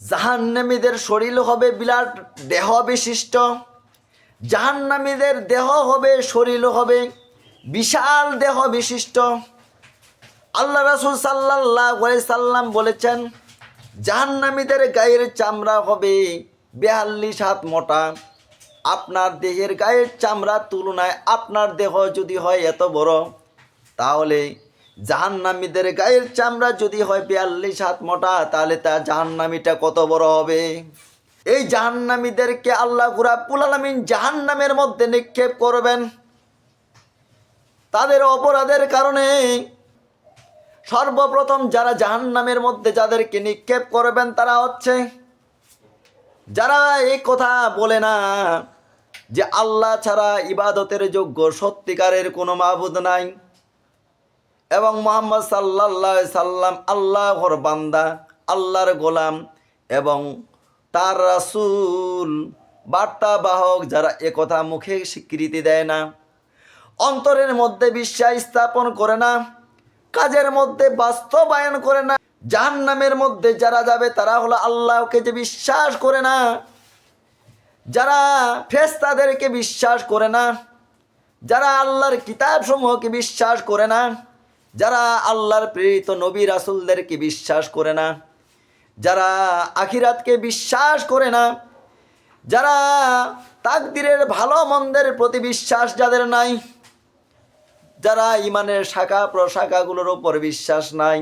জাহান্নামীদের শরীর হবে বিরাট দেহ বিশিষ্ট, জাহান্নামীদের দেহ হবে, শরীর হবে বিশাল দেহ বিশিষ্ট। আল্লাহ রাসূল সাল্লাল্লাহু আলাইহি সাল্লাম বলেছেন, জাহান্নামীদের গায়ের চামড়া হবে 42 হাত মোটা। আপনার দেহের গায়ের চামড়ার তুলনায় আপনার দেহ যদি হয় এত বড়, তাহলে জাহান্নামীদের গায়ের চামড়া যদি হয় 42 হাত মোটা, তাহলে তা জাহান্নামীটা কত বড় হবে। এই জাহান্নামীদেরকে আল্লাহ রাব্বুল আলামিন জাহান্নামের মধ্যে নিক্ষেপ করবেন। তাদের অপরাধের কারণে সর্বপ্রথম যারা জাহান্নামের মধ্যে যাদেরকে নিক্ষেপ করবেন তারা হচ্ছে যারা এই কথা বলে না যে আল্লাহ ছাড়া ইবাদতের যোগ্য সত্যিকারের কোনো মাবুদ নাই এবং মুহাম্মদ সাল্লাল্লাহু আলাইহি সাল্লাম আল্লাহর বান্দা, আল্লাহর গোলাম এবং তার রাসূল বার্তাবাহক, যারা একথা মুখে স্বীকৃতি দেয় না, অন্তরের মধ্যে বিশ্বাস স্থাপন করে না, কাজের মধ্যে বাস্তবায়ন করে না, জাহান্নামের মধ্যে যারা যাবে তারা হলো আল্লাহকে যে বিশ্বাস করে না, যারা ফেরেশতাদেরকে বিশ্বাস করে না, যারা আল্লাহর কিতাবসমূহকে বিশ্বাস করে না, যারা আল্লাহর প্রেরিত নবী রাসূলদেরকে বিশ্বাস করে না, যারা আখিরাতকে বিশ্বাস করে না, যারা তাকদীরের ভালো মন্দের প্রতি বিশ্বাস যাদের নাই, যারা ইমানের শাখা প্রশাখাগুলোর উপর বিশ্বাস নাই,